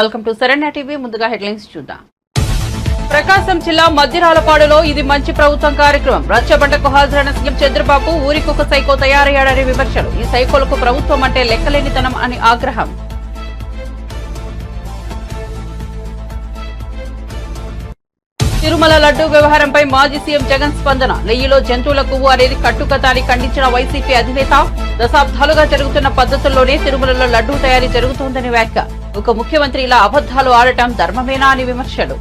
Welcome to Saranya TV. ముందుగా headlines చూద్దాం. ప్రకాశం జిల్లా మధ్యరాలపాడులో ఇది మంచి ప్రభుత్వం కార్యక్రమం. రచ్చబండకు హాజరైన సీఎం చంద్రబాబు ఊరికొక సైకో తయారయ్యాడని విమర్శలు. ఈ సైకోలకు ప్రభుత్వం అంటే లెక్కలేనితనం అని ఆగ్రహం. తిరుమల లడ్డూ వ్యవహారంపై మాజీ సీఎం జగన్ స్పందన. నెయ్యిలో జంతువుల కొవ్వు అనేది కట్టుకథ అని ఖండించిన వైసీపీ అధినేత. దశాబ్దాలుగా జరుగుతున్న పద్ధతుల్లోనే తిరుమలలో లడ్డూ తయారీ జరుగుతోందని వ్యాఖ్య. ఒక ముఖ్యమంత్రి ఇలా అబద్దాలు ఆడటం ధర్మమేనా అని విమర్శలు.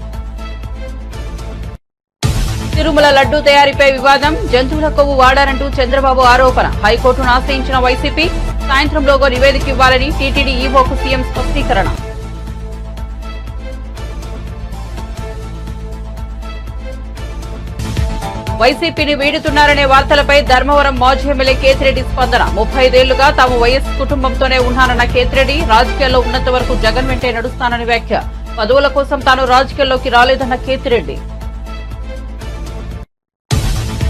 తిరుమల లడ్డూ తయారీపై వివాదం. జంతువుల కొవ్వు వాడారంటూ చంద్రబాబు ఆరోపణ. హైకోర్టును ఆశ్రయించిన వైసీపీ. సాయంత్రంలోగా నివేదిక ఇవ్వాలని టీటీడీ ఈవోకు సీఎం స్పష్టీకరణ. వైసీపీని వీడుతున్నారనే వార్తలపై ధర్మవరం మాజీ ఎమ్మెల్యే కేతిరెడ్డి స్పందన. 35 ఏళ్లుగా తాము వైఎస్ కుటుంబంతోనే ఉన్నానన్న కేతిరెడ్డి. రాజకీయాల్లో ఉన్నంత వరకు జగన్ వెంటే నడుస్తానని వ్యాఖ్య. పదవుల కోసం తాను రాజకీయాల్లోకి రాలేదన్న కేతిరెడ్డి.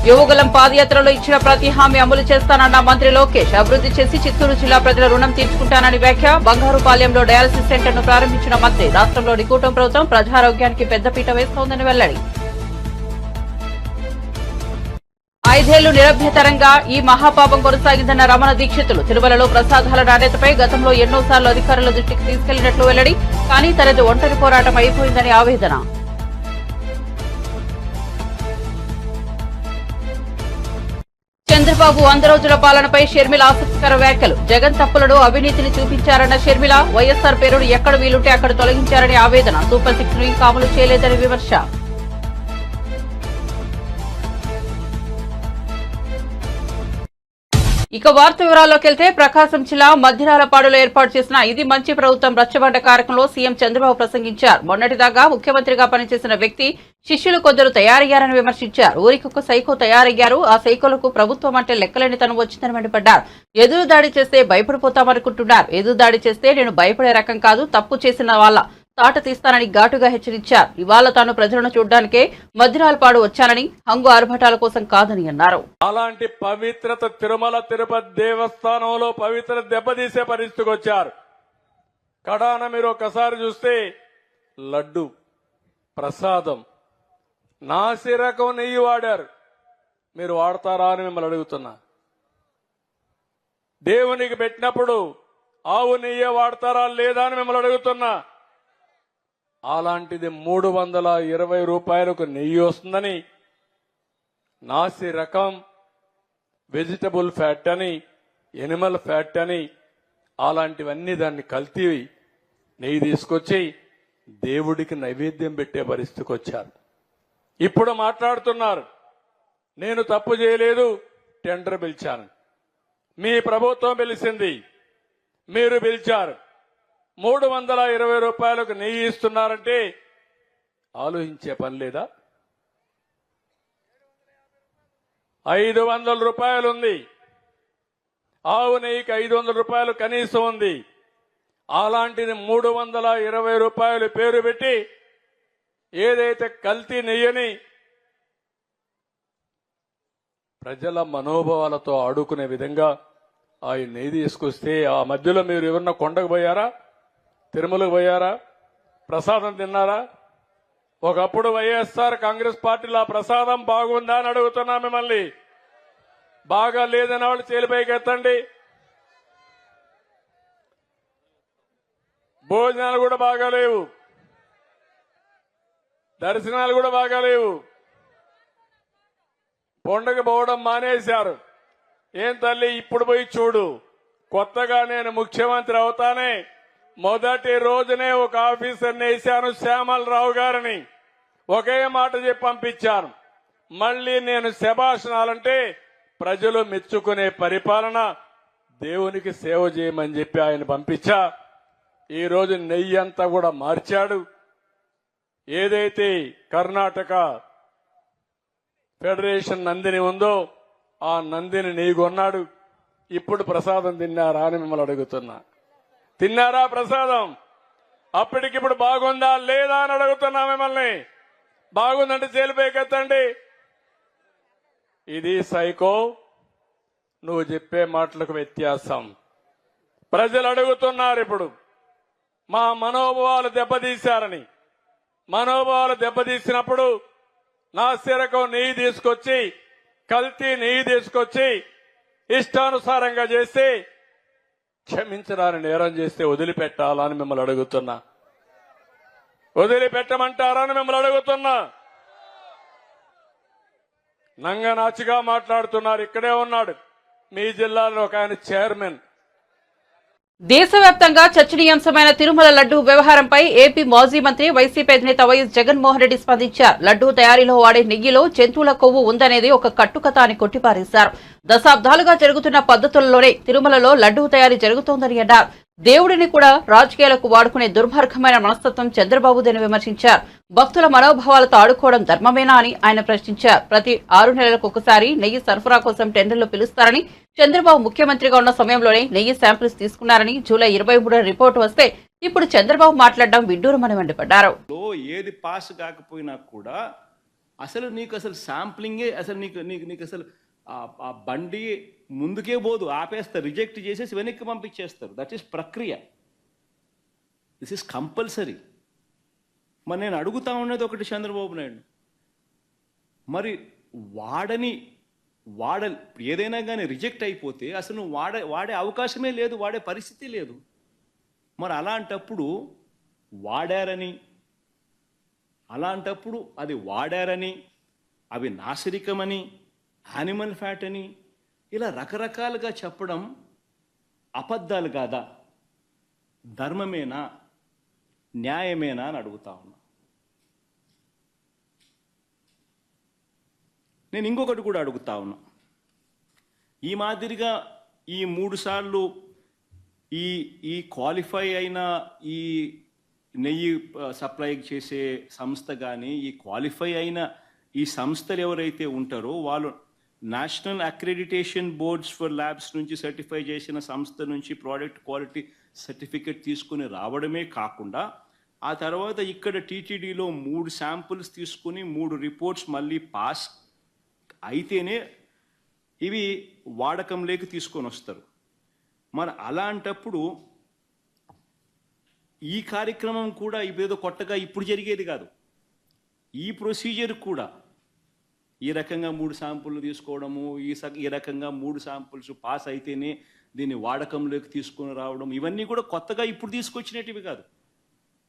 యువగలం పాదయాత్రలో ఇచ్చిన ప్రతి హామీ అమలు చేస్తానన్న మంత్రి లోకేష్. అభివృద్ధి చేసి చిత్తూరు జిల్లా ప్రజల రుణం తీర్చుకుంటానని వ్యాఖ్య. బంగారుపాలెంలో డయాలసిస్ సెంటర్ను ప్రారంభించిన మంత్రి. రాష్ట్రంలోని కూటమి ప్రభుత్వం ప్రజారోగ్యానికి పెద్దపీట వేస్తోందని వెల్లడి. 5 ఏళ్లు నిరభ్యతరంగా ఈ మహాపాపం కొనసాగిందన్న రమణ దీక్షితులు. తిరుమలలో ప్రసాదాల నాణ్యతపై గతంలో ఎన్నోసార్లు అధికారుల దృష్టికి తీసుకెళ్లినట్లు వెల్లడి. కానీ తనది ఒంటరి పోరాటం అయిపోయిందని ఆవేదన. చంద్రబాబు 100 రోజుల పాలనపై షర్మిల ఆసక్తికర వ్యాఖ్యలు. జగన్ తప్పులను అవినీతిని చూపించారన్న షర్మిల. వైఎస్సార్ పేరును ఎక్కడ వీలుంటే అక్కడ తొలగించారని ఆవేదన. సూపర్ 6 ను ఇంకా అమలు చేయలేదని విమర్శ. ఇక వార్త వివరాల్లోకి వెళ్తే ప్రకాశం జిల్లా మధ్యరాలపాడులో ఏర్పాటు చేసిన ఇది మంచి ప్రభుత్వం రచ్చబండ కార్యక్రమంలో సీఎం చంద్రబాబు ప్రసంగించారు. మొన్నటిదాకా ముఖ్యమంత్రిగా పనిచేసిన వ్యక్తి శిష్యులు కొందరు తయారయ్యారని విమర్శించారు. ఊరికొక సైకో తయారయ్యారు. ఆ సైకోలకు ప్రభుత్వం అంటే లెక్కలేనితనం వచ్చిందని మండిపడ్డారు. ఎదురుదాడి చేస్తే భయపడిపోతామనుకుంటున్నారు. ఎదురుదాడి చేస్తే నేను భయపడే రకం కాదు. తప్పు చేసిన వాళ్ళ తాట తీస్తానని ఘాటుగా హెచ్చరించారు. ఇవాళ తాను ప్రజలను చూడ్డానికే మధ్యరాలపాడు వచ్చానని, హంగు ఆర్భటాల కోసం కాదని అన్నారు. అలాంటి పవిత్రత తిరుమల తిరుపతి దేవస్థానంలో పవిత్ర దెబ్బతీసే పరిస్థితికి వచ్చారు. కడాన మీరు ఒకసారి చూస్తే లడ్డు ప్రసాదం నాసి రకం నెయ్యి వాడారు. మీరు వాడతారా అని మిమ్మల్ని అడుగుతున్నా. దేవునికి పెట్టినప్పుడు ఆవు నెయ్యి వాడతారా లేదా అని మిమ్మల్ని అడుగుతున్నా. అలాంటిది 320 రూపాయలకు నెయ్యి వస్తుందని, నాసి రకం, వెజిటబుల్ ఫ్యాట్ అని, ఎనిమల్ ఫ్యాట్ అని, అలాంటివన్నీ దాన్ని కల్తీ నెయ్యి తీసుకొచ్చి దేవుడికి నైవేద్యం పెట్టే పరిస్థితికి వచ్చారు. ఇప్పుడు మాట్లాడుతున్నారు నేను తప్పు చేయలేదు, టెండర్ పిలిచాను. మీ ప్రభుత్వం పిలిచింది, మీరు పిలిచారు. 320 రూపాయలకు నెయ్యి ఇస్తున్నారంటే ఆలోచించే పని లేదా? 500 రూపాయలు ఉంది. ఆవు నెయ్యికి 500 రూపాయలు కనీసం ఉంది. అలాంటిది 320 రూపాయలు పేరు పెట్టి ఏదైతే కల్తీ నెయ్యని ప్రజల మనోభావాలతో ఆడుకునే విధంగా ఆ నెయ్యి తీసుకొస్తే ఆ మధ్యలో మీరు ఎవరన్నా కొండకు పోయారా, తిరుమలకు పోయారా, ప్రసాదం తిన్నారా? ఒకప్పుడు వైఎస్ఆర్ కాంగ్రెస్ పార్టీలో ఆ ప్రసాదం బాగుందా అని అడుగుతున్నా మిమ్మల్ని. బాగా లేదన్న వాళ్ళు చేలిపైకి ఎత్తండి. భోజనాలు కూడా బాగాలేవు, దర్శనాలు కూడా బాగాలేవు. కొండకు పోవడం మానేశారు. ఏం తల్లి ఇప్పుడు పోయి చూడు. కొత్తగా నేను ముఖ్యమంత్రి అవుతానే మొదటి రోజునే ఒక ఆఫీసర్ని వేశాను, శ్యామలరావు గారిని. ఒకే మాట చెప్పి పంపించాను. మళ్లీ నేను శభాషణాలంటే ప్రజలు మెచ్చుకునే పరిపాలన, దేవునికి సేవ చేయమని చెప్పి ఆయన పంపించా. ఈ రోజు నెయ్యి అంతా కూడా మార్చాడు. ఏదైతే కర్ణాటక ఫెడరేషన్ నందిని ఉందో ఆ నందిని నెయ్యి కొన్నాడు. ఇప్పుడు ప్రసాదం తిన్నారా అని మిమ్మల్ని అడుగుతున్నా. తిన్నారా ప్రసాదం? అప్పటికిప్పుడు బాగుందా లేదా అని అడుగుతున్నా మిమ్మల్ని. బాగుందంటే చేలిపైకెత్తండి. ఇది సైకో, నువ్వు చెప్పే మాటలకు వ్యత్యాసం. ప్రజలు అడుగుతున్నారు ఇప్పుడు మా మనోభావాలు దెబ్బతీశారని. మనోభావాలు దెబ్బతీసినప్పుడు నాసిరకం నెయ్యి తీసుకొచ్చి, కల్తీ నెయ్యి తీసుకొచ్చి ఇష్టానుసారంగా చేసి క్షమించరాని నేరం చేస్తే వదిలిపెట్టాలని మిమ్మల్ని అడుగుతున్నా. వదిలిపెట్టమంటారని మిమ్మల్ని అడుగుతున్నా. నంగనాచిగా మాట్లాడుతున్నారు. ఇక్కడే ఉన్నాడు మీ జిల్లాలో ఒక ఆయన చైర్మన్. దేశవ్యాప్తంగా చర్చనీయాంశమైన తిరుమల లడ్డూ వ్యవహారంపై ఏపీ మాజీ మంత్రి వైసీపీ అధినేత వైఎస్ జగన్మోహన్ రెడ్డి స్పందించారు. లడ్డూ తయారీలో వాడే నెయ్యిలో జంతువుల కొవ్వు ఉందనేది ఒక కట్టుకథ అని కొట్టిపారేశారు. దశాబ్దాలుగా జరుగుతున్న పద్ధతుల్లోనే తిరుమలలో లడ్డూ తయారీ జరుగుతోందని అన్నారు. దేవుడిని కూడా రాజకీయాలకు వాడుకునే దుర్మార్గమైన మనస్తత్వం చంద్రబాబుదని విమర్శించారు. భక్తుల మనోభావాలతో ఆడుకోవడం ధర్మమేనా అని ఆయన ప్రశ్నించారు. ప్రతి 6 నెలలకు ఒకసారి నెయ్యి సరఫరా కోసం టెండర్లు పిలుస్తారని, చంద్రబాబు ముఖ్యమంత్రిగా ఉన్న సమయంలోనే నెయ్యి శాంపిల్స్ తీసుకున్నారని, జూలై 23 రిపోర్టు వస్తే ఇప్పుడు చంద్రబాబు మాట్లాడడం విడ్డూరమని మండిపడ్డారు. ఏది పాస్ కాకపోయినా కూడా అసలు నీకు అసలు శాంప్లింగే అసలు నీకు అసలు ఆ బండి ముందుకే పోదు, ఆపేస్తారు, రిజెక్ట్ చేసేసి వెనక్కి పంపించేస్తారు. దట్ ఈస్ ప్రక్రియ. This is compulsory. మరి నేను అడుగుతా ఉన్నది ఒకటి, చంద్రబాబు నాయుడు మరి ఏదైనా కానీ రిజెక్ట్ అయిపోతే అసలు నువ్వు వాడే అవకాశమే లేదు, వాడే పరిస్థితి లేదు. మరి అలాంటప్పుడు అది వాడారని, అవి నాసిరికమని, యానిమల్ ఫ్యాట్ అని ఇలా రకరకాలుగా చెప్పడం అబద్ధాలు కాదా? ధర్మమేనా? న్యాయమేనా అని అడుగుతా ఉన్నా. నేను ఇంకొకటి కూడా అడుగుతా ఉన్నా. ఈ మాదిరిగా ఈ 3 సార్లు ఈ క్వాలిఫై అయిన ఈ నెయ్యి సప్లై చేసే సంస్థ కానీ, ఈ క్వాలిఫై అయిన ఈ సంస్థలు ఎవరైతే ఉంటారో వాళ్ళు national accreditation boards for labs నుంచి సర్టిఫై చేసిన సంస్థ నుంచి ప్రోడక్ట్ క్వాలిటీ సర్టిఫికెట్ తీసుకుని రావడమే కాకుండా ఆ తర్వాత ఇక్కడ టీటీడీలో 3 శాంపుల్స్ తీసుకుని 3 రిపోర్ట్స్ మళ్ళీ పాస్ అయితేనే ఇవి వాడకంలోకి తీసుకొని వస్తారు. మరి అలాంటప్పుడు ఈ కార్యక్రమం కూడా ఇదేదో కొత్తగా ఇప్పుడు జరిగేది కాదు. ఈ ప్రొసీజర్ కూడా ఈ రకంగా 3 శాంపుల్లు తీసుకోవడము, ఈ రకంగా 3 శాంపుల్స్ పాస్ అయితేనే దీన్ని వాడకంలోకి తీసుకొని రావడం, ఇవన్నీ కూడా కొత్తగా ఇప్పుడు తీసుకొచ్చినటివి కాదు.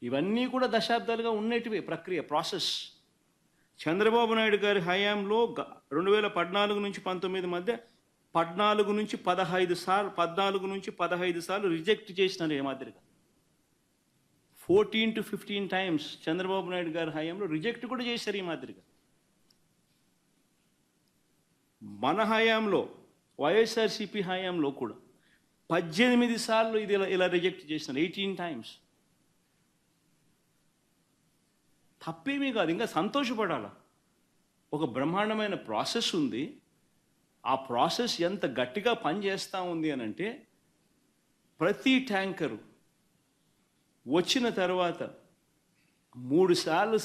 ఇవన్నీ కూడా దశాబ్దాలుగా ఉన్నటివి ప్రక్రియ, ప్రాసెస్. చంద్రబాబు నాయుడు గారి హయాంలో 2014 నుంచి 19 మధ్య 14 నుంచి 15 సార్లు రిజెక్ట్ చేసినారు. ఏ మాదిరిగా 14 to 15 టైమ్స్ చంద్రబాబు నాయుడు గారి హయాంలో రిజెక్ట్ కూడా చేశారు. ఈ మాదిరిగా మన హయాంలో, వైఎస్ఆర్సీపీ హయాంలో కూడా 18 సార్లు ఇది ఇలా రిజెక్ట్ చేసినారు. 18 టైమ్స్. తప్పేమీ కాదు, ఇంకా సంతోషపడాలా. ఒక బ్రహ్మాండమైన ప్రాసెస్ ఉంది. ఆ ప్రాసెస్ ఎంత గట్టిగా పనిచేస్తూ ఉంది అని అంటే, ప్రతి ట్యాంకరు వచ్చిన తర్వాత 3 సార్లు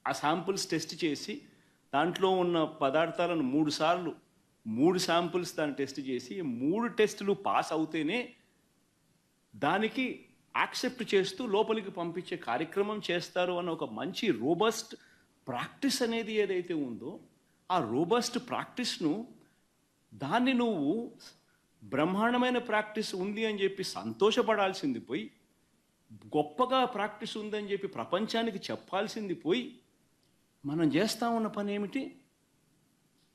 ఆ శాంపుల్స్ టెస్ట్ చేసి దాంట్లో ఉన్న పదార్థాలను 3 శాంపుల్స్ దాన్ని టెస్ట్ చేసి 3 టెస్టులు పాస్ అవుతేనే దానికి యాక్సెప్ట్ చేస్తూ లోపలికి పంపించే కార్యక్రమం చేస్తారు అన్న ఒక మంచి రోబస్ట్ ప్రాక్టీస్ అనేది ఏదైతే ఉందో, ఆ రోబస్ట్ ప్రాక్టీస్ను దాన్ని నువ్వు బ్రహ్మాండమైన ప్రాక్టీస్ ఉంది అని చెప్పి సంతోషపడాల్సింది పోయి, గొప్పగా ప్రాక్టీస్ ఉందని చెప్పి ప్రపంచానికి చెప్పాల్సింది పోయి, మనం చేస్తూ ఉన్న పని ఏమిటి?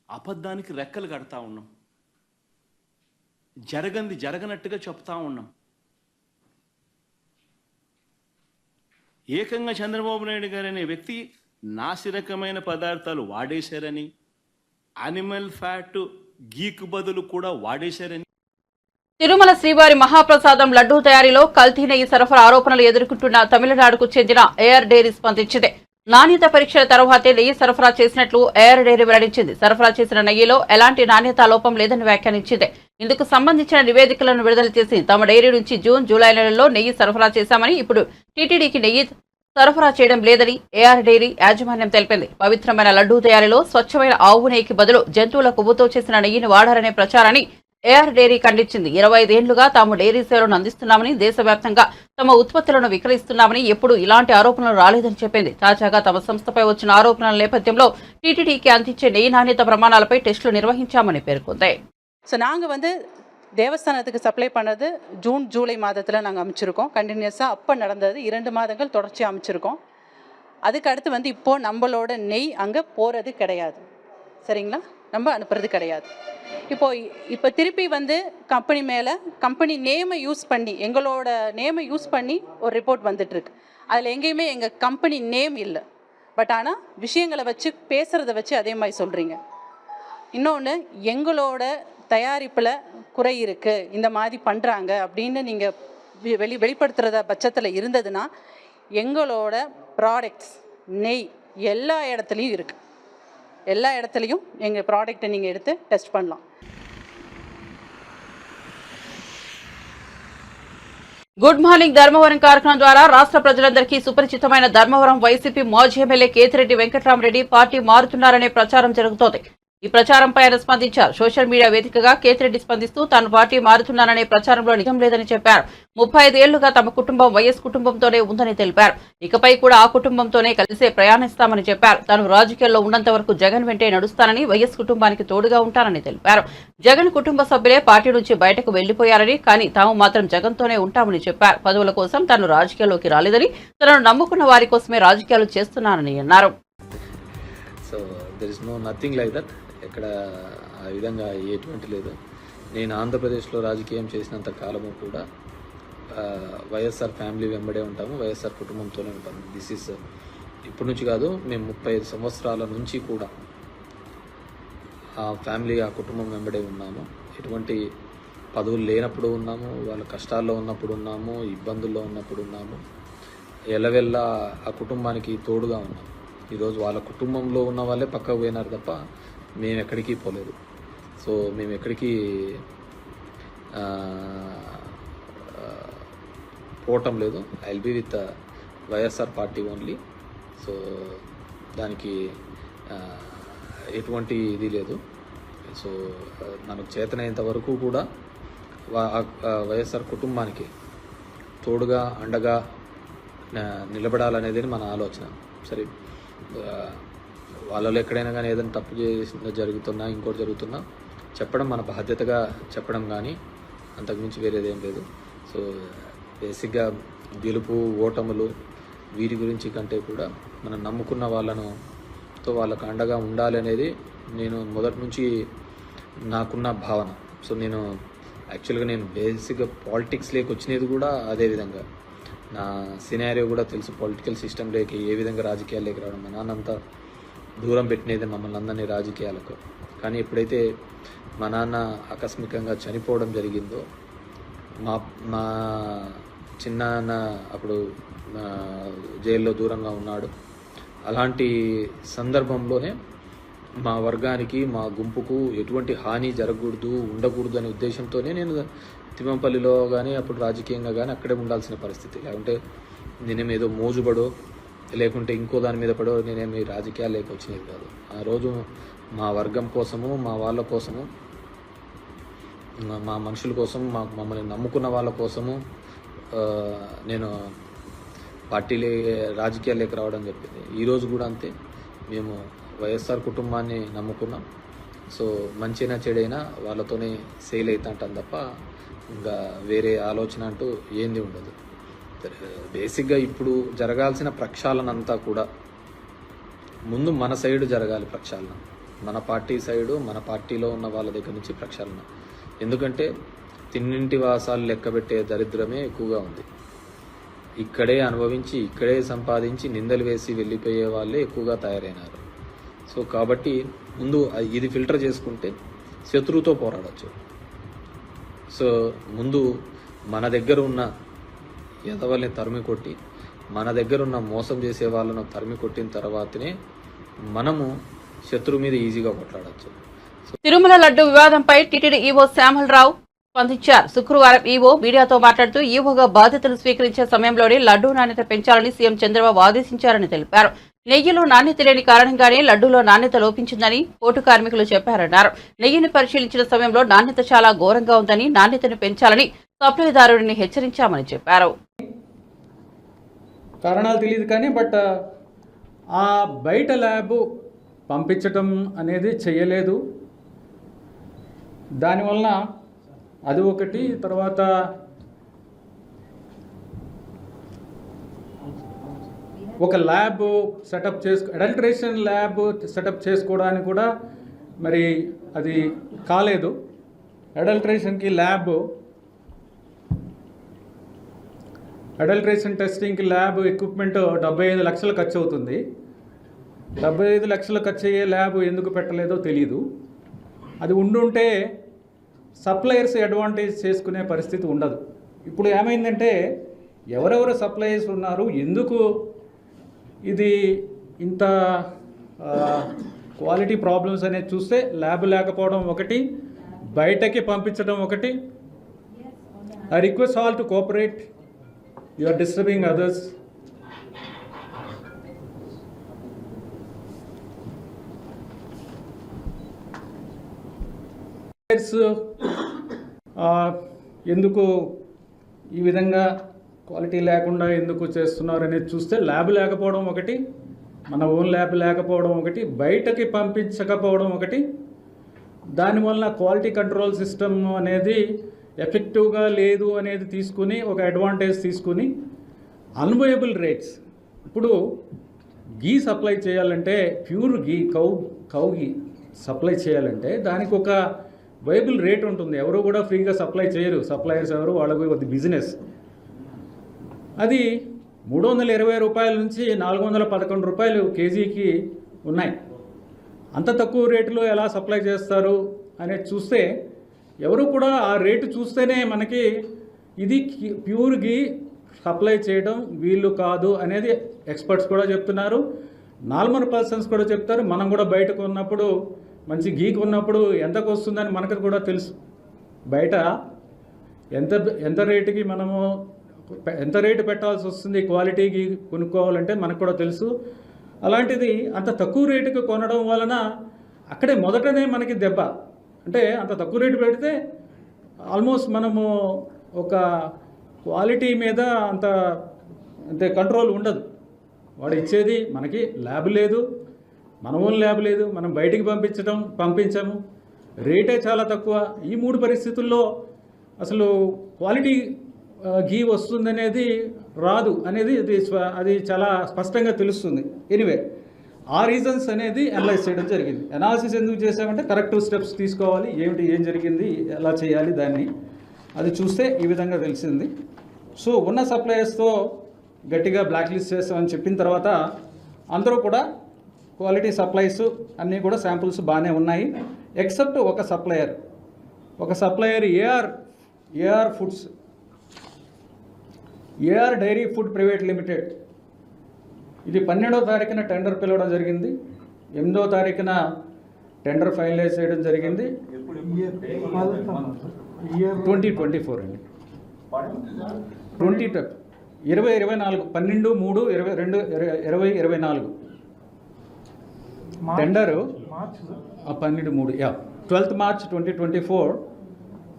అబద్ధానికి రెక్కలు కడతా ఉన్నాం, జరగనట్టుగా చెప్తా ఉన్నాం. ఏకంగా చంద్రబాబు నాయుడు గారు అనే వ్యక్తి నాసిరకమైన పదార్థాలు వాడేశారని, యానిమల్ ఫ్యాట్ గీకు బదులు కూడా వాడేశారని. తిరుమల శ్రీవారి మహాప్రసాదం లడ్డూ తయారీలో కల్తీ నెయ్యి సరఫరా ఆరోపణలు ఎదుర్కొంటున్న తమిళనాడుకు చెందిన ఏఆర్ డైరీ స్పందించింది. నాణ్యత పరీక్షల తర్వాతే నెయ్యి సరఫరా చేసినట్లు ఏఆర్ డైరీ వెల్లడించింది. సరఫరా చేసిన నెయ్యిలో ఎలాంటి నాణ్యతా లోపం లేదని వ్యాఖ్యానించింది. ఇందుకు సంబంధించిన నివేదికలను విడుదల చేసి తమ డైరీ నుంచి జూన్, జూలై నెలల్లో నెయ్యి సరఫరా చేశామని, ఇప్పుడు టీటీడీకి నెయ్యి సరఫరా చేయడం లేదని ఏఆర్ డైరీ యాజమాన్యం తెలిపింది. పవిత్రమైన లడ్డూ తయారీలో స్వచ్ఛమైన ఆవు నెయ్యికి బదులు జంతువుల కొవ్వుతో చేసిన నెయ్యిని వాడారనే ప్రచారాన్ని ఏఆర్ డైరీ ఖండించింది. 25 ఏళ్లుగా తాము డైరీ సేవలను అందిస్తున్నామని, దేశవ్యాప్తంగా తమ ఉత్పత్తులను విక్రయిస్తున్నామని ఎప్పుడూ ఇలాంటి ఆరోపణలు రాలేదని చెప్పింది. తాజాగా తమ సంస్థపై వచ్చిన ఆరోపణల నేపథ్యంలో టీటీడీకి అందించే నెయ్యి నాణ్యత ప్రమాణాలపై టెస్టులు నిర్వహించామని పేర్కొంది. ஸோ நாங்கள் வந்து தேவஸ்தானத்துக்கு சப்ளை பண்ணது ஜூன் ஜூலை மாதத்தில் நாங்கள் அமைச்சிருக்கோம். கண்டினியூஸாக அப்போ நடந்தது 2 மாதங்கள் தொடர்ச்சி அமைச்சிருக்கோம். அதுக்கு அடுத்து வந்து இப்போது நம்மளோட நெய் அங்கே போகிறது கிடையாது, சரிங்களா? நம்ம அனுப்புறது கிடையாது. இப்போ திருப்பி வந்து கம்பெனி மேலே கம்பெனி நேமை யூஸ் பண்ணி, எங்களோட நேமை யூஸ் பண்ணி ஒரு ரிப்போர்ட் வந்துட்டுருக்கு. அதில் எங்கேயுமே எங்கள் கம்பெனி நேம் இல்லை. பட் ஆனால் விஷயங்களை வச்சு பேசுகிறத வச்சு அதே மாதிரி சொல்கிறீங்க. இன்னொன்று, எங்களோட தயாரிப்பில் குறை இருக்குது, இந்த மாதிரி பண்ணுறாங்க அப்படின்னு நீங்கள் வெளிப்படுத்துகிறத பட்சத்தில் இருந்ததுன்னா எங்களோட ப்ராடக்ட்ஸ் நெய் எல்லா இடத்துலையும் இருக்குது. எல்லா இடத்துலையும் எங்கள் ப்ராடக்ட்டை நீங்கள் எடுத்து டெஸ்ட் பண்ணலாம். గుడ్ మార్నింగ్ ధర్మవరం కార్యక్రమం ద్వారా రాష్ట్ర ప్రజలందరికీ సుపరిచితమైన ధర్మవరం వైసీపీ మాజీ ఎమ్మెల్యే కేతిరెడ్డి వెంకట్రామరెడ్డి పార్టీ మారుతున్నారనే ప్రచారం జరుగుతోంది. ఈ ప్రచారంపై ఆయన స్పందించారు. సోషల్ మీడియా వేదికగా కేతిరెడ్డి స్పందిస్తూ తాను పార్టీ మారుతున్నాననే ప్రచారంలో నిజం లేదని చెప్పారు. 35 ఏళ్లుగా తమ కుటుంబం వైఎస్ కుటుంబంతోనే ఉందని తెలిపారు. ఇకపై కూడా ఆ కుటుంబంతోనే కలిసే ప్రయాణిస్తామని చెప్పారు. తాను రాజకీయాల్లో ఉన్నంత వరకు జగన్ వెంటే నడుస్తానని, వైఎస్ కుటుంబానికి తోడుగా ఉంటానని తెలిపారు. జగన్ కుటుంబ సభ్యులే పార్టీ నుంచి బయటకు వెళ్లిపోయారని, కానీ తాము మాత్రం జగన్తోనే ఉంటామని చెప్పారు. పదవుల కోసం తాను రాజకీయాల్లోకి రాలేదని, తనను నమ్ముకున్న వారి కోసమే రాజకీయాలు చేస్తున్నానని అన్నారు. So there is nothing like that. ఎక్కడ ఆ విధంగా ఎటువంటి లేదు. నేను ఆంధ్రప్రదేశ్లో రాజకీయం చేసినంత కాలము కూడా వైఎస్ఆర్ ఫ్యామిలీ వెంబడే ఉంటాము, వైఎస్ఆర్ కుటుంబంతోనే ఉంటాము. దిస్ ఈస్ ఇప్పటి నుంచి కాదు, మేము 35 సంవత్సరాల నుంచి కూడా ఆ ఫ్యామిలీ, ఆ కుటుంబం వెంబడే ఉన్నాము. ఎటువంటి పదవులు లేనప్పుడు ఉన్నాము, వాళ్ళ కష్టాల్లో ఉన్నప్పుడు ఉన్నాము, ఇబ్బందుల్లో ఉన్నప్పుడు ఉన్నాము. ఎల్లవెల్లా ఆ కుటుంబానికి తోడుగా ఉన్నాము. ఈరోజు వాళ్ళ కుటుంబంలో ఉన్న వాళ్ళే పక్కకు పోయినారు తప్ప మేము ఎక్కడికి పోలేదు. సో మేము ఎక్కడికి పోవటం లేదు. I will be with YSR party only. So దానికి ఎటువంటి ఇది లేదు. సో మనకు చేతనైనంత వరకు కూడా వైఎస్ఆర్ కుటుంబానికి తోడుగా అండగా నిలబడాలనేది మన ఆలోచన. సరే, వాళ్ళలో ఎక్కడైనా కానీ ఏదైనా తప్పు చేసిన జరుగుతున్నా, ఇంకోటి జరుగుతున్నా చెప్పడం మన బాధ్యతగా చెప్పడం, కానీ అంతకుమించి వేరేదేం లేదు. సో బేసిక్గా గెలుపు ఓటములు వీటి గురించి కంటే కూడా మనం నమ్ముకున్న వాళ్ళకు అండగా ఉండాలి అనేది నేను మొదటి నుంచి నాకున్న భావన. సో నేను యాక్చువల్గా బేసిక్గా పాలిటిక్స్లోకి వచ్చినది కూడా అదే విధంగా. నా సినారియో కూడా తెలుసు, పొలిటికల్ సిస్టంలోకి ఏ విధంగా రాజకీయాల్లోకి రావడం. మా నాన్నంతా దూరం పెట్టినది మమ్మల్ని అందరినీ రాజకీయాలకు. కానీ ఎప్పుడైతే మా నాన్న ఆకస్మికంగా చనిపోవడం జరిగిందో, మా చిన్నాన్న అప్పుడు జైల్లో దూరంగా ఉన్నాడు. అలాంటి సందర్భంలోనే మా వర్గానికి, మా గుంపుకు ఎటువంటి హాని జరగకూడదు, ఉండకూడదు అనే ఉద్దేశంతోనే నేను తిమ్మంపల్లిలో కానీ అప్పుడు రాజకీయంగా కానీ అక్కడే ఉండాల్సిన పరిస్థితి. లేకుంటే నేనేమేదో మోజుబడో లేకుంటే ఇంకో దాని మీద పడో నేనేమి రాజకీయాలు లేక వచ్చినది కాదు. ఆ రోజు మా వర్గం కోసము, మా వాళ్ళ కోసము, మా మనుషుల కోసం, మమ్మల్ని నమ్ముకున్న వాళ్ళ కోసము నేను రాజకీయాల్లోకి రావడం చెప్పింది. ఈరోజు కూడా అంతే. మేము వైఎస్ఆర్ కుటుంబాన్ని నమ్ముకున్నాం. సో మంచైనా చెడైనా వాళ్ళతోనే సేల్ అవుతుంటాం తప్ప ఇంకా వేరే ఆలోచన అంటూ ఏంది ఉండదు. బేసిక్గా ఇప్పుడు జరగాల్సిన ప్రక్షాళనంతా కూడా ముందు మన సైడు జరగాలి. ప్రక్షాళన మన పార్టీ సైడు, మన పార్టీలో ఉన్న వాళ్ళ దగ్గర నుంచి ప్రక్షాళన. ఎందుకంటే తిన్నింటి వాసాలు లెక్కబెట్టే దరిద్రమే ఎక్కువగా ఉంది. ఇక్కడే అనుభవించి, ఇక్కడే సంపాదించి నిందలు వేసి వెళ్ళిపోయే వాళ్ళే ఎక్కువగా తయారైనారు. సో కాబట్టి ముందు ఇది ఫిల్టర్ చేసుకుంటే శత్రువుతో పోరాడచ్చు. సో ముందు మన దగ్గర ఉన్న ఎదవల్ని తరిమి కొట్టి, మన దగ్గర ఉన్న మోసం చేసే వాళ్ళను తరిమి కొట్టిన తర్వాతనే మనము శత్రువు మీద ఈజీగా కొట్లాడచ్చు. తిరుమల లడ్డు వివాదంపై టీటీడీ ఈవో శ్యామలరావు స్పందించారు. శుక్రవారం ఈవో మీడియాతో మాట్లాడుతూ ఈవోగా బాధ్యతలు స్వీకరించే సమయంలోనే లడ్డూ నాణ్యత పెంచాలని సీఎం చంద్రబాబు ఆదేశించారని తెలిపారు. నెయ్యిలో నాణ్యత లేని కారణంగానే లడ్డూలో నాణ్యత లోపించిందని పోటు కార్మికులు చెప్పారన్నారు. నెయ్యిని పరిశీలించిన సమయంలో నాణ్యత చాలా ఘోరంగా ఉందని, నాణ్యతను పెంచాలని సప్లైదారుడిని హెచ్చరించామని చెప్పారు. కారణాలు తెలియదు కానీ బట్ ఆ బయట ల్యాబ్ పంపించటం అనేది చేయలేదు. దానివలన అది ఒకటి. తర్వాత ఒక lab setup adulteration lab setup చేసుకోవడానికి కూడా మరి అది కాలేదు. అడల్టరేషన్ టెస్టింగ్కి ల్యాబ్ ఎక్విప్మెంట్ 75 లక్షలు ఖర్చు అవుతుంది. 75 లక్షలు ఖర్చు అయ్యే ల్యాబ్ ఎందుకు పెట్టలేదో తెలీదు. అది ఉండుంటే సప్లయర్స్ అడ్వాంటేజ్ చేసుకునే పరిస్థితి ఉండదు. ఇప్పుడు ఏమైందంటే ఎవరెవరు సప్లయర్స్ ఉన్నారు, ఎందుకు ఇది ఇంత క్వాలిటీ ప్రాబ్లమ్స్ అనేది చూస్తే ల్యాబ్ లేకపోవడం ఒకటి, బయటకి పంపించడం ఒకటి. I request all to cooperate. You are disturbing others. ఎందుకు ఈ విధంగా క్వాలిటీ లేకుండా ఎందుకు చేస్తున్నారు అనేది చూస్తే ల్యాబ్ లేకపోవడం ఒకటి, మన ఓన్ ల్యాబ్ లేకపోవడం ఒకటి, బయటకి పంపించకపోవడం ఒకటి. దానివల్ల క్వాలిటీ కంట్రోల్ సిస్టమ్ అనేది ఎఫెక్టివ్గా లేదు అనేది తీసుకుని ఒక అడ్వాంటేజ్ తీసుకుని అన్వయబుల్ రేట్స్. ఇప్పుడు గీ సప్లై చేయాలంటే ప్యూర్ గీ కౌ గీ సప్లై చేయాలంటే దానికి ఒక వైబుల్ రేట్ ఉంటుంది. ఎవరు కూడా ఫ్రీగా సప్లై చేయరు. సప్లయర్స్ ఎవరు, వాళ్ళకు అది బిజినెస్. అది 320 రూపాయల నుంచి 411 రూపాయలు కేజీకి ఉన్నాయి. అంత తక్కువ రేటులో ఎలా సప్లై చేస్తారు అనేది చూస్తే ఎవరు కూడా ఆ రేటు చూస్తేనే మనకి ఇది ప్యూర్ గీ సప్లై చేయడం వీళ్ళు కాదు అనేది ఎక్స్పర్ట్స్ కూడా చెప్తున్నారు. నార్మల్ పర్సన్స్ కూడా చెప్తారు. మనం కూడా బయటకు ఉన్నప్పుడు మంచి గీ కొన్నప్పుడు ఎంతకు వస్తుందని మనకు కూడా తెలుసు. బయట ఎంత రేటుకి మనము ఎంత రేటు పెట్టాల్సి వస్తుంది క్వాలిటీ గీ కొనుక్కోవాలంటే మనకు కూడా తెలుసు. అలాంటిది అంత తక్కువ రేటుకి కొనడం వలన అక్కడే మొదటనే మనకి దెబ్బ. అంటే అంత తక్కువ రేటు పెడితే ఆల్మోస్ట్ మనము ఒక క్వాలిటీ మీద అంతే కంట్రోల్ ఉండదు. వాడు ఇచ్చేది మనకి ల్యాబ్ లేదు, మన ఓన్ ల్యాబ్ లేదు, మనం బయటికి పంపించాము, రేటే చాలా తక్కువ. ఈ 3 పరిస్థితుల్లో అసలు క్వాలిటీ గీ వస్తుందనేది రాదు అనేది అది చాలా స్పష్టంగా తెలుస్తుంది. ఎనీవే ఆ రీజన్స్ అనేది అనలైజ్ చేయడం జరిగింది. అనాలిసిస్ ఎందుకు చేసామంటే కరెక్టివ్ స్టెప్స్ తీసుకోవాలి, ఏం జరిగింది, ఎలా చేయాలి దాన్ని అది చూస్తే ఈ విధంగా తెలిసింది. సో ఉన్న సప్లయర్స్తో గట్టిగా బ్లాక్ లిస్ట్ చేస్తామని చెప్పిన తర్వాత అందరూ కూడా క్వాలిటీ సప్లైస్ అన్నీ కూడా శాంపుల్స్ బాగానే ఉన్నాయి. ఎక్సెప్ట్ ఒక supplier AR foods, AR dairy food private limited. ఇది 12వ తారీఖున టెండర్ పిలవడం జరిగింది. 8వ తారీఖున టెండర్ ఫైనలైజ్ చేయడం జరిగింది. 2024 అండి. 2024 12/3/2024 tender 12th March 2024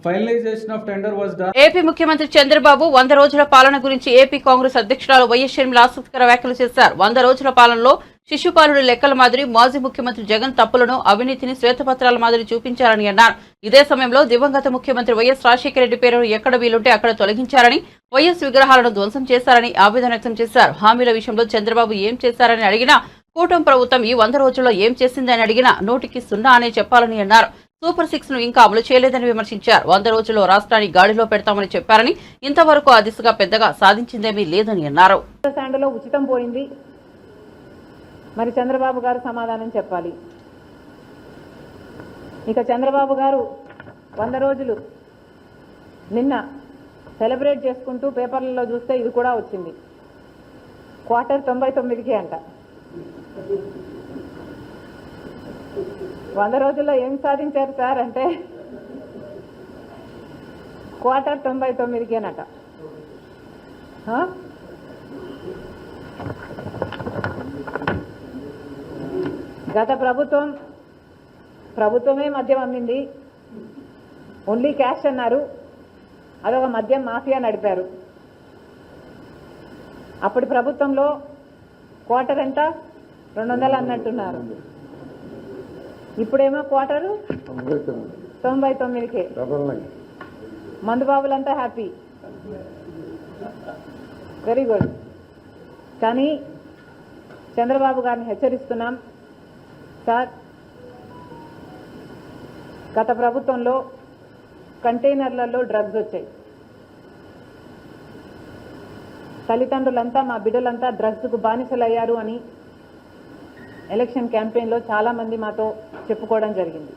finalisation of tender was done. AP ముఖ్యమంత్రి చంద్రబాబు 100 రోజుల పాలన గురించి ఏపీ కాంగ్రెస్ అధ్యక్షురాలు వైఎస్ షర్మిల ఆసక్తికర వ్యాఖ్యలు చేశారు. 100 రోజుల పాలనలో శిశుపాలుడి లెక్కల మాదిరి మాజీ ముఖ్యమంత్రి జగన్ తప్పులను, అవినీతిని శ్వేతపత్రాల మాదిరి చూపించారని అన్నారు. ఇదే సమయంలో దివంగత ముఖ్యమంత్రి వైఎస్ రాజశేఖర రెడ్డి పేరును ఎక్కడ వీలుంటే అక్కడ తొలగించారని, వైఎస్ విగ్రహాలను ధ్వంసం చేశారని ఆవేదన వ్యక్తం చేశారు. హామీల విషయంలో చంద్రబాబు ఏం చేశారని అడిగినా, కూటమి ప్రభుత్వం ఈ 100 రోజుల్లో ఏం చేసిందని అడిగినా 100కి 0 అనే చెప్పాలని అన్నారు. సూపర్ 6 ను ఇంకా అమలు చేయలేదని విమర్శించారు. 100 రోజుల్లో రాష్ట్రాన్ని గాడిలో పెడతామని చెప్పారని, ఇంతవరకు ఆ దిశగా పెద్దగా సాధించిందేమీ లేదని అన్నారు. ఉచితం పోయింది, మరి చంద్రబాబు గారు సమాధానం చెప్పాలి. ఇక చంద్రబాబు గారు 100 రోజులు నిన్న సెలబ్రేట్ చేసుకుంటూ పేపర్లలో చూస్తే ఇది కూడా వచ్చింది. క్వార్టర్ 99కి అంట. 100 రోజుల్లో ఏం సాధించారు సార్ అంటే క్వార్టర్ 99కేనట. గత ప్రభుత్వమే మద్యం అమ్మింది, ఓన్లీ క్యాష్ అన్నారు, అదొక మద్యం మాఫియా నడిపారు. అప్పటి ప్రభుత్వంలో క్వార్టర్ ఎంత 200 అన్నట్టున్నారు, ఇప్పుడేమో క్వార్టరు 99కే. మందుబాబులంతా హ్యాపీ, వెరీ గుడ్. కానీ చంద్రబాబు గారిని హెచ్చరిస్తున్నాం సార్, గత ప్రభుత్వంలో కంటైనర్లలో డ్రగ్స్ వచ్చాయి, తల్లిదండ్రులంతా మా బిడ్డలంతా డ్రగ్స్కు బానిసలయ్యారు అని ఎలక్షన్ క్యాంపెయిన్లో చాలామంది మాతో చెప్పుకోవడం జరిగింది.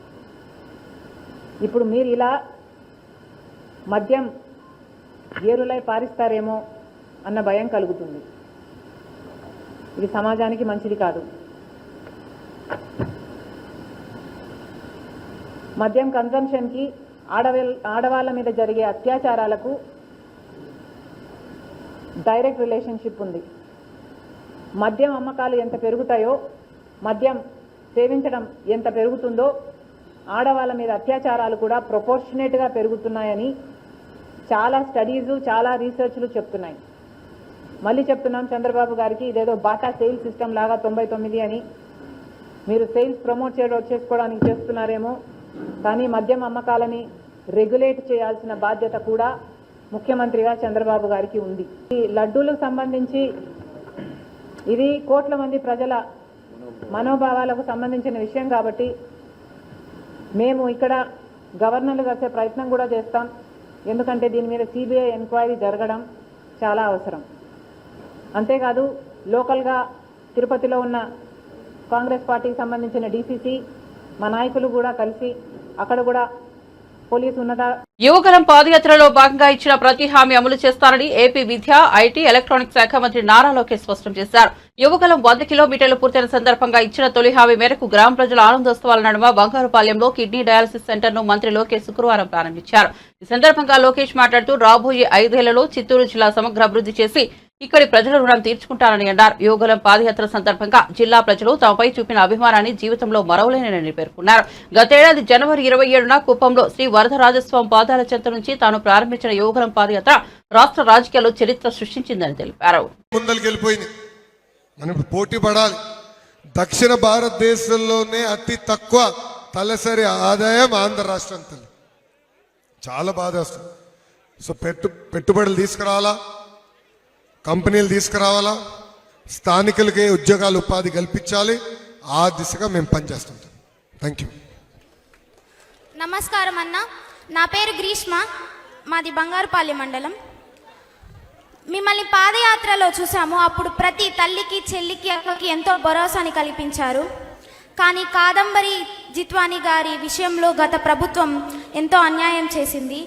ఇప్పుడు మీరు ఇలా మద్యం ఏరులై పారిస్తారేమో అన్న భయం కలుగుతుంది. ఇది సమాజానికి మంచిది కాదు. మద్యం కన్జంప్షన్కి ఆడవాళ్ళ మీద జరిగే అత్యాచారాలకు డైరెక్ట్ రిలేషన్షిప్ ఉంది. మద్యం అమ్మకాలు ఎంత పెరుగుతాయో, మద్యం సేవించడం ఎంత పెరుగుతుందో, ఆడవాళ్ళ మీద అత్యాచారాలు కూడా ప్రొపోర్షనేట్గా పెరుగుతున్నాయని చాలా స్టడీసు, చాలా రీసెర్చ్లు చెప్తున్నాయి. మళ్ళీ చెప్తున్నాం చంద్రబాబు గారికి, ఇదేదో బాటా సేల్స్ సిస్టమ్ లాగా 99 అని మీరు సేల్స్ ప్రమోట్ చేసుకోవడానికి చేస్తున్నారేమో, కానీ మద్యం అమ్మకాలని రెగ్యులేట్ చేయాల్సిన బాధ్యత కూడా ముఖ్యమంత్రిగా చంద్రబాబు గారికి ఉంది. ఈ లడ్డూలకు సంబంధించి ఇది కోట్ల మంది ప్రజల మనోభావాలకు సంబంధించిన విషయం కాబట్టి మేము ఇక్కడ గవర్నర్లు కలిసే ప్రయత్నం కూడా చేస్తాం. ఎందుకంటే దీని మీద సిబిఐ ఎంక్వైరీ జరగడం చాలా అవసరం. అంతేకాదు లోకల్గా తిరుపతిలో ఉన్న కాంగ్రెస్ పార్టీకి సంబంధించిన డీసీసీ మా నాయకులు కూడా కలిసి అక్కడ కూడా పోలీసు ఉన్నత యువగలం పాదయాత్రలో భాగంగా ఇచ్చిన ప్రతి హామీ అమలు చేస్తారని ఏపీ విద్యా, ఐటీ, ఎలక్ట్రానిక్స్ శాఖ మంత్రి నారా లోకేష్ స్పష్టం చేశారు. యువగలం 100 కిలోమీటర్లు పూర్తయిన సందర్భంగా ఇచ్చిన తొలి హామీ మేరకు గ్రామ ప్రజల ఆనందోత్సవాల నడుమ బంగారుపాలెంలో కిడ్నీ డయాలసిస్ సెంటర్ ను మంత్రి లోకేష్ శుక్రవారం ప్రారంభించారు. ఈ సందర్భంగా లోకేష్ మాట్లాడుతూ రాబోయే 5 ఏళ్లలో చిత్తూరు జిల్లా సమగ్ర అభివృద్ధి చేసి ఇక్కడి ప్రజల రుణం తీర్చుకుంటారని అన్నారు. యువగలం పాదయాత్ర సందర్భంగా జిల్లా ప్రజలు తమపై చూపిన అభిమానాన్ని జీవితంలో మరవలేనని పేర్కొన్నారు. గతేడాది జనవరి 27న కుప్పంలో శ్రీ వరదరాజస్వామి పాదాల చెంత నుంచి తాను ప్రారంభించిన యువగలం పాదయాత్ర రాష్ట్ర రాజకీయాల్లో చరిత్ర సృష్టించిందని తెలిపారు. ముందరికెళ్ళిపోయింది, మనం పోటీ పడాలి. దక్షిణ భారతదేశంలోనే అతి తక్కువ తలసరి ఆదాయం ఆంధ్ర రాష్ట్రం. చాలా బాధ వస్తుంది. సో పెట్టుబడులు తీసుకురావాలా, కంపెనీలు తీసుకురావాలా, స్థానికులకే ఉద్యోగాలు ఉపాధి కల్పించాలి. ఆ దిశగా మేము పనిచేస్తుంటాం. Thank you. నమస్కారం అన్న, నా పేరు గ్రీష్మ, మాది బంగారుపాలెం మండలం. మిమ్మల్ని పాదయాత్రలో చూసాము. అప్పుడు ప్రతి తల్లికి, చెల్లికి, అక్కకి ఎంతో భరోసాని కల్పించారు. కానీ కాదంబరి జిత్వాని గారి విషయంలో గత ప్రభుత్వం ఎంతో అన్యాయం చేసింది.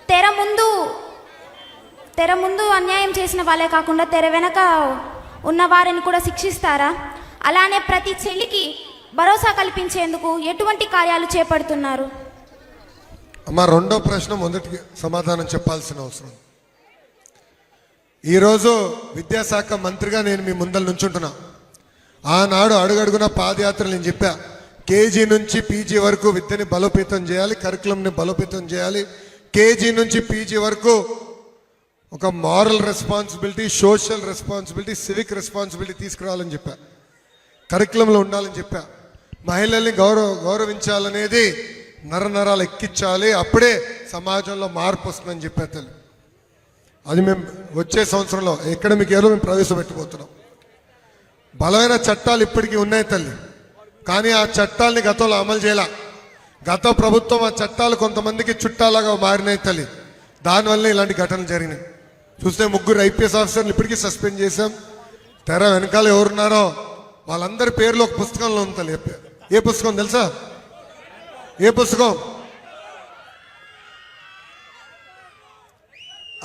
తెర ముందు అన్యాయం చేసిన వాళ్ళే కాకుండా తెర వెనక ఉన్న వారిని కూడా శిక్షిస్తారా? అలానే ప్రతి చెల్లికి భరోసా కల్పించేందుకు ఎటువంటి కార్యాలు చేపడుతున్నారు? అమ్మా, రెండో ప్రశ్న మొదటికి సమాధానం చెప్పాల్సిన అవసరం. ఈరోజు విద్యాశాఖ మంత్రిగా నేను మీ ముందర నుంచుంటున్నా. ఆనాడు అడుగడుగున పాదయాత్రలు నేను చెప్పా, కేజీ నుంచి పీజీ వరకు విద్యని బలోపేతం చేయాలి, కరికులంని బలోపేతం చేయాలి. కేజీ నుంచి పీజీ వరకు ఒక moral responsibility, social responsibility, civic responsibility తీసుకురావాలని చెప్పా. కరికులంలో ఉండాలని చెప్పా. మహిళల్ని గౌరవించాలనేది నరనరాలు ఎక్కించాలి, అప్పుడే సమాజంలో మార్పు వస్తుందని చెప్పా తల్లి. అది మేము వచ్చే సంవత్సరంలో అకాడమిక్ ఇయర్లో మేము ప్రవేశపెట్టబోతున్నాం. బలమైన చట్టాలు ఇప్పటికీ ఉన్నాయి తల్లి, కానీ ఆ చట్టాలని గతంలో అమలు చేయాల. గత ప్రభుత్వం ఆ చట్టాలు కొంతమందికి చుట్టాలాగా మారినాయి తల్లి. దానివల్ల ఇలాంటి ఘటనలు జరిగినాయి. చూస్తే 3 IPS ఆఫీసర్లు ఇప్పటికీ సస్పెండ్ చేశాం. తెర వెనకాల ఎవరున్నారో వాళ్ళందరి పేర్లు ఒక పుస్తకంలో ఉంది తల్లి. ఏ పుస్తకం తెలుసా? ఏ పుస్తకం?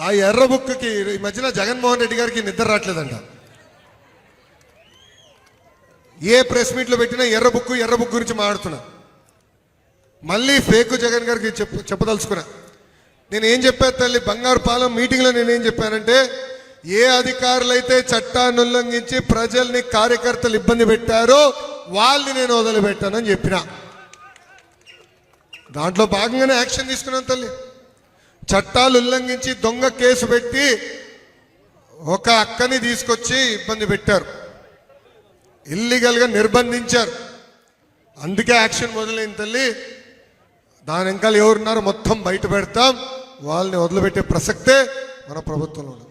ఆ ఎర్ర బుక్కి ఈ మధ్యన జగన్మోహన్ రెడ్డి గారికి నిద్ర రావట్లేదంట. ఏ ప్రెస్ మీట్లో పెట్టినా ఎర్ర బుక్ గురించి మాట్లాడుతున్నా. మళ్ళీ ఫేక్ జగన్ గారికి చెప్పదలుచుకున్నా. నేనేం చెప్పాను తల్లి, బంగారుపాలెం మీటింగ్లో నేనేం చెప్పానంటే, ఏ అధికారులైతే చట్టాన్ని ఉల్లంఘించి ప్రజల్ని కార్యకర్తలు ఇబ్బంది పెట్టారో వాళ్ళని నేను వదిలిపెట్టానని చెప్పిన. దాంట్లో భాగంగానే యాక్షన్ తీసుకున్నాను తల్లి. చట్టాలు ఉల్లంఘించి దొంగ కేసు పెట్టి ఒక అక్కని తీసుకొచ్చి ఇబ్బంది పెట్టారు, ఇల్లీగల్గా నిర్బంధించారు. అందుకే యాక్షన్ మొదలైంది తల్లి. దాని వెనకాల ఎవరున్నారో మొత్తం బయట పెడతాం. వాళ్ళని వదిలిపెట్టే ప్రసక్తే మన ప్రభుత్వంలో ఉంది.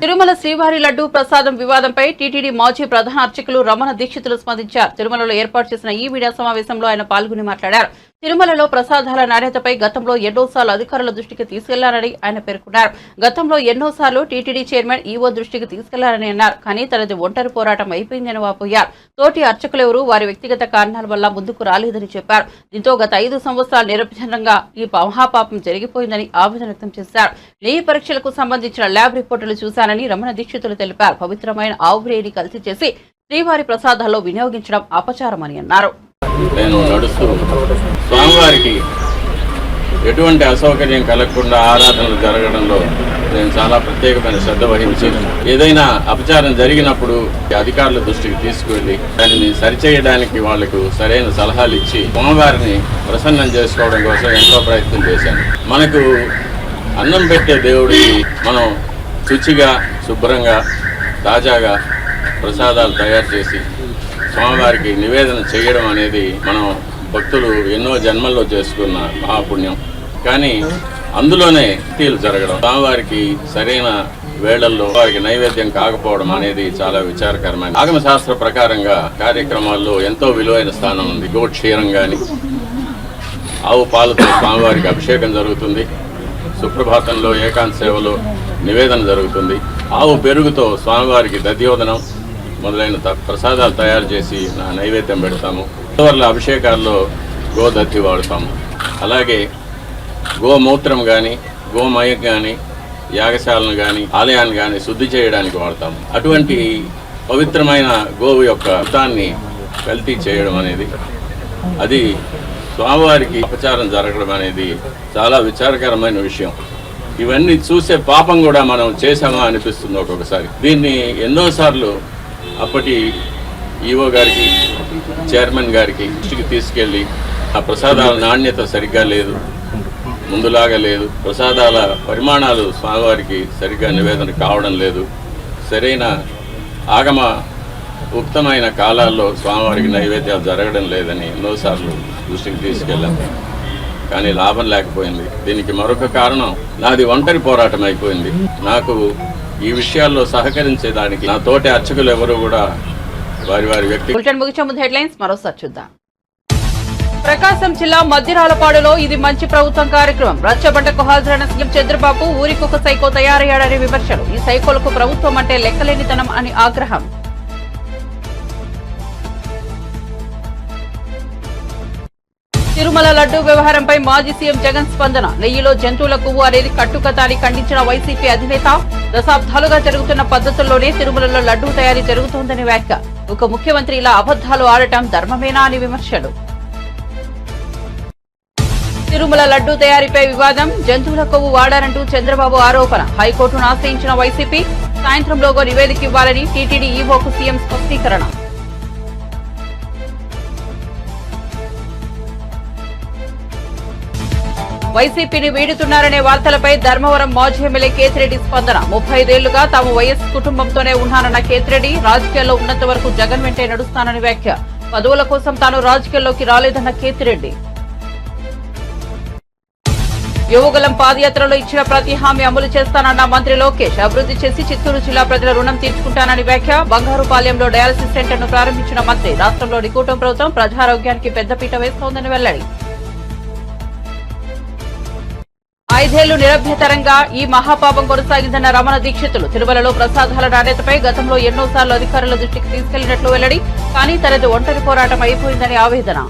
తిరుమల శ్రీవారి లడ్డూ ప్రసాదం వివాదంపై టీటీడీ మాజీ ప్రధాన అర్చకులు రమణ దీక్షితులు స్పందించారు. తిరుమలలో ఏర్పాటు చేసిన ఈ మీడియా సమావేశంలో ఆయన పాల్గొని మాట్లాడారు. తిరుమలలో ప్రసాదాల నాణ్యతపై గతంలో ఎన్నోసార్లు అధికారుల దృష్టికి తీసుకెళ్లారని ఆయన పేర్కొన్నారు. గతంలో ఎన్నోసార్లు టీటీడీ చైర్మన్ ఈవో దృష్టికి తీసుకెళ్లారని అన్నారు. కానీ తనది ఒంటరి పోరాటం అయిపోయిందని వాపోయారు. తోటి అర్చకులెవరూ వారి వ్యక్తిగత కారణాల వల్ల ముందుకు రాలేదని చెప్పారు. దీంతో గత 5 సంవత్సరాలు నిరభ్యంతరంగా ఈ మహాపాపం జరిగిపోయిందని ఆవేదన వ్యక్తం చేశారు. నెయ్యి పరీక్షలకు సంబంధించిన ల్యాబ్ రిపోర్టులు చూశానని రమణ దీక్షితులు తెలిపారు. పవిత్రమైన ఆవు నెయ్యిని కల్తీ చేసి శ్రీవారి ప్రసాదాల్లో వినియోగించడం అపచారమని అన్నారు. నేను నడుస్తూ స్వామివారికి ఎటువంటి అసౌకర్యం కలగకుండా ఆరాధనలు జరగడంలో నేను చాలా ప్రత్యేకమైన శ్రద్ధ వహించి ఏదైనా అపచారం జరిగినప్పుడు అధికారుల దృష్టికి తీసుకువెళ్ళి దానిని సరిచేయడానికి వాళ్లకు సరైన సలహాలు ఇచ్చి స్వామివారిని ప్రసన్నం చేసుకోవడం కోసం ఎంతో ప్రయత్నం చేశాను. మనకు అన్నం పెట్టే దేవుడికి మనం శుచిగా, శుభ్రంగా, తాజాగా ప్రసాదాలు తయారు చేసి స్వామివారికి నివేదన చేయడం అనేది మనం భక్తులు ఎన్నో జన్మల్లో చేసుకున్న మహాపుణ్యం. కానీ అందులోనే తీలు జరగడం, స్వామివారికి సరైన వేళల్లో వారికి నైవేద్యం కాకపోవడం అనేది చాలా విచారకరమైన. ఆగమ శాస్త్ర ప్రకారంగా కార్యక్రమాల్లో ఎంతో విలువైన స్థానం ఉంది. గోక్షీరం కానీ, ఆవు పాలతో స్వామివారికి అభిషేకం జరుగుతుంది. సుప్రభాతంలో ఏకాంత సేవలో నివేదన జరుగుతుంది. ఆవు పెరుగుతో స్వామివారికి దధ్యోదనం మొదలైన ప్రసాదాలు తయారు చేసి నైవేద్యం పెడతాము. గోవర్ల అభిషేకాల్లో గోదత్తి వాడతాము. అలాగే గోమూత్రం కానీ, గోమయం కానీ, యాగశాలను కానీ, ఆలయాన్ని కానీ శుద్ధి చేయడానికి వాడతాము. అటువంటి పవిత్రమైన గోవు యొక్క రక్తాన్ని కల్తీ చేయడం అనేది, అది స్వామివారికి అపచారం జరగడం అనేది చాలా విచారకరమైన విషయం. ఇవన్నీ చూసే పాపం కూడా మనం చేశామా అనిపిస్తుంది ఒక్కొక్కసారి. దీన్ని ఎన్నోసార్లు అప్పటి ఈవో గారికి, చైర్మన్ గారికి దృష్టికి తీసుకెళ్ళి ఆ ప్రసాదాల నాణ్యత సరిగ్గా లేదు, ముందులాగా లేదు, ప్రసాదాల పరిమాణాలు స్వామివారికి సరిగ్గా నివేదన కావడం లేదు, సరైన ఆగమ ఉక్తమైన కాలాల్లో స్వామివారికి నైవేద్యాలు జరగడం లేదని ఎన్నోసార్లు దృష్టికి తీసుకెళ్ళాం. కానీ లాభం లేకపోయింది. దీనికి మరొక కారణం నాది ఒంటరి పోరాటం అయిపోయింది. నాకు ఈ విషయాల్లో సహకరించేదానికి నా తోటి అర్చకులు ఎవరు కూడా వారి వ్యక్తి. మరోసారి చూద్దాం. ప్రకాశం జిల్లా మధ్యరాలపాడులో ఇది మంచి ప్రభుత్వం కార్యక్రమం. రచ్చబండకు హాజరైన సీఎం చంద్రబాబు ఊరికొక సైకో తయారయ్యాడని విమర్శలు. ఈ సైకోలకు ప్రభుత్వం అంటే లెక్కలేనితనం అని ఆగ్రహం. తిరుమల లడ్డూ వ్యవహారంపై మాజీ సీఎం జగన్ స్పందన. నెయ్యిలో జంతువుల కొవ్వు అనేది కట్టుకథ అని ఖండించిన వైసీపీ అధినేత, దశాబ్దాలుగా జరుగుతున్న పద్ధతుల్లోనే తిరుమలలో లడ్డూ తయారీ జరుగుతోందని వ్యాఖ్య. ఒక ముఖ్యమంత్రి ఇలా అబద్దాలు ఆడటం ధర్మమేనా అని విమర్శలు. తిరుమల లడ్డూ తయారీపై వివాదం. జంతువుల కొవ్వు వాడారంటూ చంద్రబాబు ఆరోపణ. హైకోర్టును ఆశ్రయించిన వైసీపీ సాయంత్రంలోగా నివేదిక ఇవ్వాలని టీటీడీ ఈవోకు సీఎం స్పష్టీకరణ. వైసీపీని వీడుతున్నారనే వార్తలపై ధర్మవరం మాజీ ఎమ్మెల్యే కేతిరెడ్డి స్పందన. 35 ఏళ్లుగా తాము వైఎస్ కుటుంబంతోనే ఉన్నానన్న కేతిరెడ్డి, రాజకీయాల్లో ఉన్నంత వరకు జగన్ వెంటే నడుస్తానని వ్యాఖ్య. పదవుల కోసం తాను రాజకీయాల్లోకి రాలేదన్న కేతిరెడ్డి. యువగలం పాదయాత్రలో ఇచ్చిన ప్రతి హామీ అమలు చేస్తానన్న మంత్రి లోకేష్. అభివృద్ధి చేసి చిత్తూరు జిల్లా ప్రజల రుణం తీర్చుకుంటానని వ్యాఖ్య. బంగారుపాలెంలో డయాలసిస్ సెంటర్ను ప్రారంభించిన మంత్రి. రాష్ట్రంలోని కూటమి ప్రభుత్వం ప్రజారోగ్యానికి పెద్దపీట వేస్తోందని వెల్లడి. 5 ఏళ్లు నిరభ్యతరంగా ఈ మహాపాపం కొనసాగిందన్న రమణ దీక్షితులు. తిరుమలలో ప్రసాదాల నాణ్యతపై గతంలో ఎన్నోసార్లు అధికారుల దృష్టికి తీసుకెళ్లినట్లు వెల్లడి. కానీ తనది ఒంటరి పోరాటం అయిపోయిందని ఆవేదన.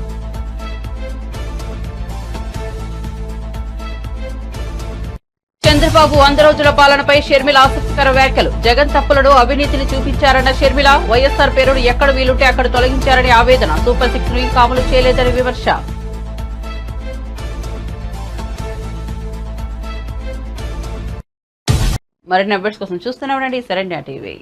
చంద్రబాబు 100 రోజుల పాలనపై షర్మిల ఆసక్తికర వ్యాఖ్యలు. జగన్ తప్పులను, అవినీతిని చూపించారన్న షర్మిల, వైఎస్ఆర్ పేరును ఎక్కడ వీలుంటే అక్కడ తొలగించారని ఆవేదన. సూపర్ 6 ను ఇంకా అమలు చేయలేదని విమర్శ. మరిన్ని అప్డేట్స్ కోసం చూస్తూనే ఉండండి శరణ్య టీవీ.